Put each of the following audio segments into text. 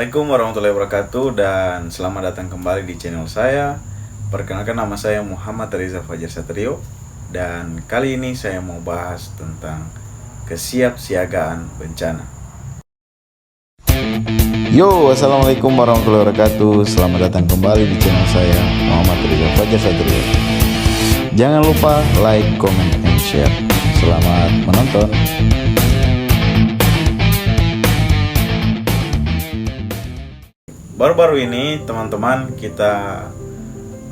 Assalamualaikum warahmatullahi wabarakatuh dan selamat datang kembali di channel saya. Perkenalkan, nama saya Muhammad Reza Fajar Satrio dan kali ini saya mau bahas tentang kesiapsiagaan bencana. Yo, assalamualaikum warahmatullahi wabarakatuh. Selamat datang kembali di channel saya Muhammad Reza Fajar Satrio. Jangan lupa like, comment, and share. Selamat menonton. Baru-baru ini teman-teman kita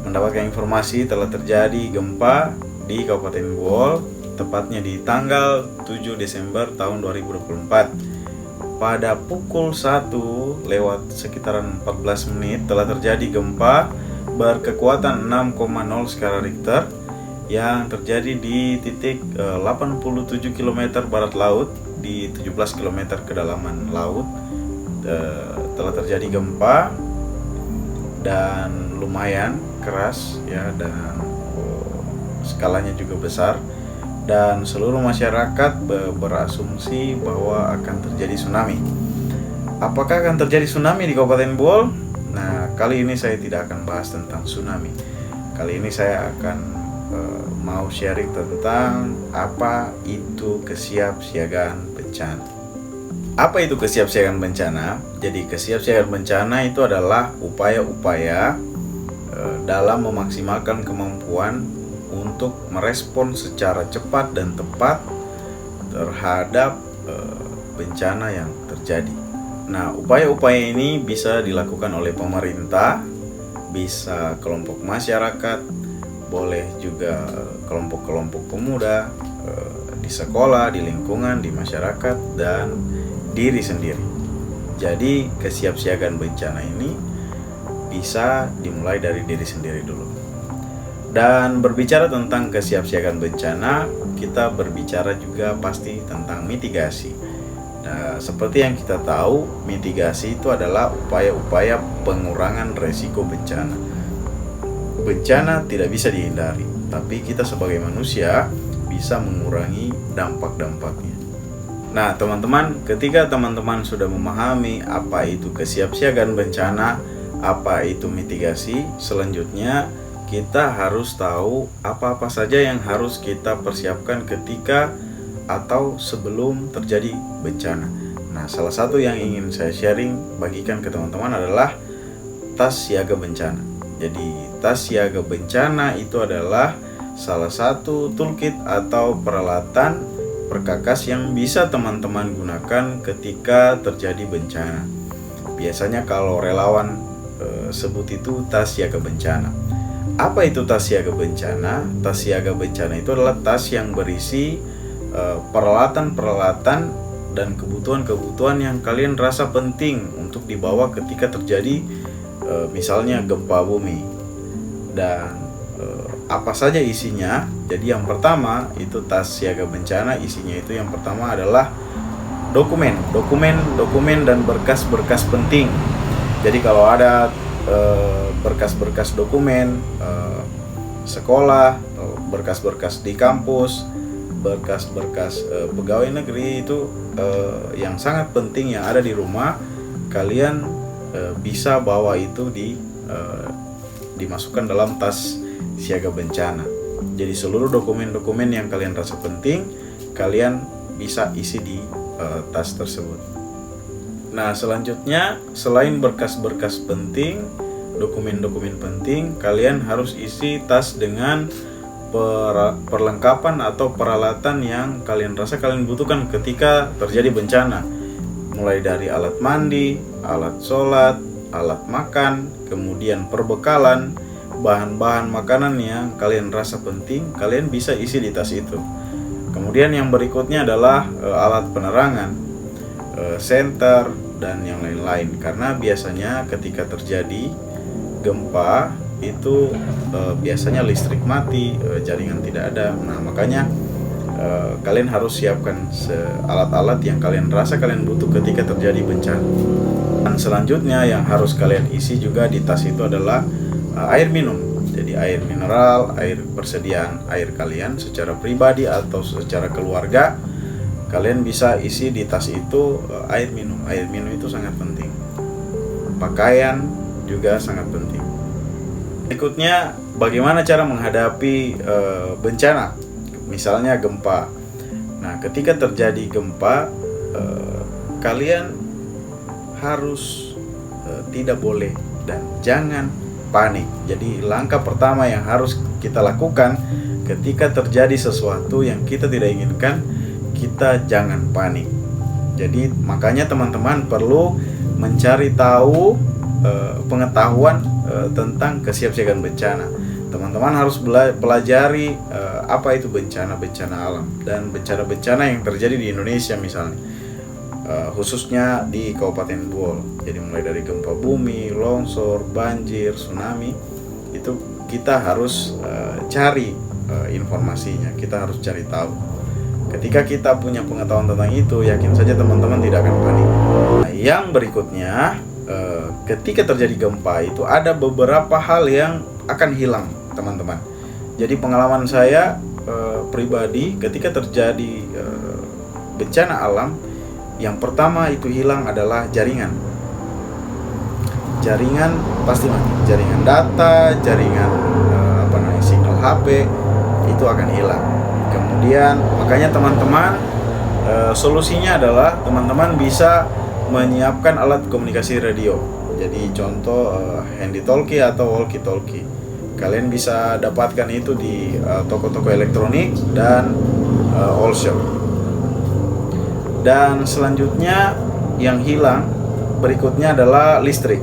mendapatkan informasi telah terjadi gempa di Kabupaten Bohol, tepatnya di tanggal 7 Desember tahun 2024. Pada pukul 1 lewat sekitaran 14 menit telah terjadi gempa berkekuatan 6,0 skala Richter yang terjadi di titik 87 km barat laut di 17 km kedalaman laut. Telah terjadi gempa dan lumayan keras ya, dan skalanya juga besar, dan seluruh masyarakat berasumsi bahwa akan terjadi tsunami. Apakah akan terjadi tsunami di Kabupaten Bohol? Nah, kali ini saya tidak akan bahas tentang tsunami. Kali ini saya akan mau sharing tentang apa itu kesiapsiagaan bencana. Apa itu kesiapsiagaan bencana? Jadi kesiapsiagaan bencana itu adalah upaya-upaya dalam memaksimalkan kemampuan untuk merespon secara cepat dan tepat terhadap bencana yang terjadi. Nah, upaya-upaya ini bisa dilakukan oleh pemerintah, bisa kelompok masyarakat, boleh juga kelompok-kelompok pemuda di sekolah, di lingkungan, di masyarakat, dan diri sendiri. Jadi kesiapsiagaan bencana ini bisa dimulai dari diri sendiri dulu. Dan berbicara tentang kesiapsiagaan bencana, kita berbicara juga pasti tentang mitigasi. Nah, seperti yang kita tahu, mitigasi itu adalah upaya-upaya pengurangan resiko bencana. Bencana tidak bisa dihindari, tapi kita sebagai manusia bisa mengurangi dampak-dampaknya. Nah, teman-teman, ketika teman-teman sudah memahami apa itu kesiapsiagaan bencana, apa itu mitigasi, selanjutnya kita harus tahu apa-apa saja yang harus kita persiapkan ketika atau sebelum terjadi bencana. Nah, salah satu yang ingin saya sharing bagikan ke teman-teman adalah tas siaga bencana. Jadi, tas siaga bencana itu adalah salah satu toolkit atau peralatan perkakas yang bisa teman-teman gunakan ketika terjadi bencana. Biasanya kalau relawan sebut itu tas siaga bencana. Apa itu tas siaga bencana? Tas siaga bencana itu adalah tas yang berisi peralatan-peralatan dan kebutuhan-kebutuhan yang kalian rasa penting untuk dibawa ketika terjadi misalnya gempa bumi. Dan apa saja isinya? Jadi yang pertama itu tas siaga bencana, isinya itu yang pertama adalah dokumen dan berkas-berkas penting. Jadi kalau ada berkas-berkas dokumen sekolah, berkas-berkas di kampus, berkas-berkas pegawai negeri itu yang sangat penting yang ada di rumah, kalian bisa bawa itu dimasukkan dalam tas siaga bencana. Jadi seluruh dokumen-dokumen yang kalian rasa penting, kalian bisa isi di tas tersebut. Nah, selanjutnya selain berkas-berkas penting, dokumen-dokumen penting, kalian harus isi tas dengan perlengkapan atau peralatan yang kalian rasa kalian butuhkan ketika terjadi bencana. Mulai dari alat mandi, alat sholat, alat makan, kemudian perbekalan, bahan-bahan makanan yang kalian rasa penting, kalian bisa isi di tas itu. Kemudian yang berikutnya adalah alat penerangan, senter, dan yang lain-lain. Karena biasanya ketika terjadi gempa itu biasanya listrik mati, jaringan tidak ada. Nah, makanya kalian harus siapkan alat-alat yang kalian rasa kalian butuh ketika terjadi bencana. Dan selanjutnya yang harus kalian isi juga di tas itu adalah air minum. Jadi air mineral, air persediaan air kalian secara pribadi atau secara keluarga, kalian bisa isi di tas itu air minum. Air minum itu sangat penting. pakaian juga sangat penting. Berikutnya, bagaimana cara menghadapi bencana, misalnya gempa. Nah, ketika terjadi gempa, kalian harus tidak boleh dan jangan panik. Jadi langkah pertama yang harus kita lakukan ketika terjadi sesuatu yang kita tidak inginkan, kita jangan panik. Jadi makanya teman-teman perlu mencari tahu pengetahuan tentang kesiapsiagaan bencana. Teman-teman harus pelajari apa itu bencana alam dan bencana-bencana yang terjadi di Indonesia misalnya, khususnya di Kabupaten Buol. Jadi mulai dari gempa bumi, longsor, banjir, tsunami, itu kita harus cari informasinya, kita harus cari tahu. Ketika kita punya pengetahuan tentang itu, yakin saja teman-teman tidak akan panik. Nah, yang berikutnya, ketika terjadi gempa itu ada beberapa hal yang akan hilang, teman-teman. Jadi pengalaman saya pribadi, ketika terjadi bencana alam, yang pertama itu hilang adalah jaringan. Jaringan pasti mati. Jaringan data, jaringan sinyal HP itu akan hilang. Kemudian makanya teman-teman, solusinya adalah teman-teman bisa menyiapkan alat komunikasi radio. Jadi contoh handy talkie atau walkie talkie. Kalian bisa dapatkan itu di toko-toko elektronik dan all shop. Dan selanjutnya yang hilang berikutnya adalah listrik.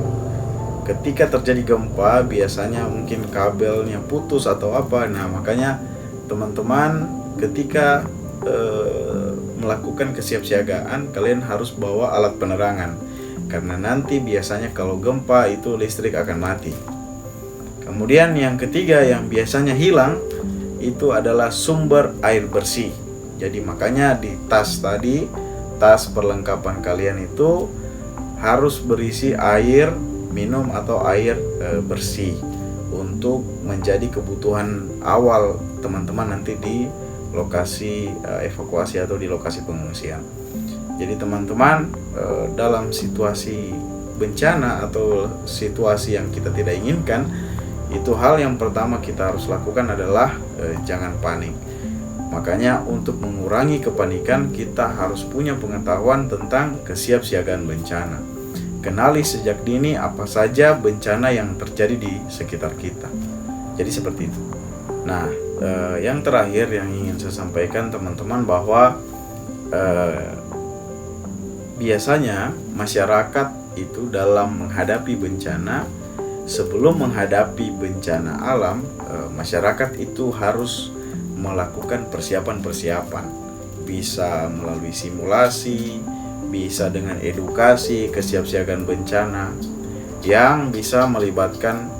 Ketika terjadi gempa biasanya mungkin kabelnya putus atau apa. Nah, makanya teman-teman ketika melakukan kesiapsiagaan, kalian harus bawa alat penerangan, karena nanti biasanya kalau gempa itu listrik akan mati. Kemudian yang ketiga yang biasanya hilang itu adalah sumber air bersih. Jadi makanya di tas tadi, tas perlengkapan kalian itu harus berisi air minum atau air bersih untuk menjadi kebutuhan awal teman-teman nanti di lokasi evakuasi atau di lokasi pengungsian. Jadi teman-teman, dalam situasi bencana atau situasi yang kita tidak inginkan, itu hal yang pertama kita harus lakukan adalah jangan panik. Makanya untuk mengurangi kepanikan, kita harus punya pengetahuan tentang kesiapsiagaan bencana. Kenali sejak dini apa saja bencana yang terjadi di sekitar kita. Jadi seperti itu. Nah, yang terakhir yang ingin saya sampaikan teman-teman, bahwa biasanya masyarakat itu dalam menghadapi bencana, sebelum menghadapi bencana alam, masyarakat itu harus melakukan persiapan-persiapan. Bisa melalui simulasi, bisa dengan edukasi kesiapsiagaan bencana yang bisa melibatkan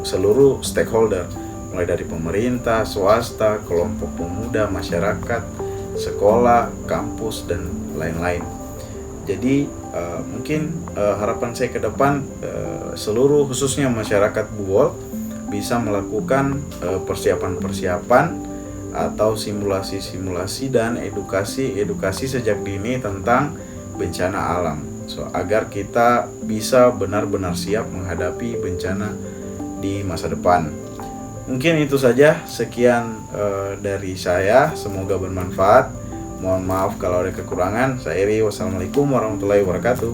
seluruh stakeholder, mulai dari pemerintah, swasta, kelompok pemuda, masyarakat, sekolah, kampus, dan lain-lain. Jadi mungkin harapan saya ke depan, seluruh khususnya masyarakat Buol bisa melakukan persiapan-persiapan atau simulasi-simulasi dan edukasi sejak dini tentang bencana alam, agar kita bisa benar-benar siap menghadapi bencana di masa depan. Mungkin itu saja, sekian dari saya, semoga bermanfaat. Mohon maaf kalau ada kekurangan. Saya Eri, wassalamualaikum warahmatullahi wabarakatuh.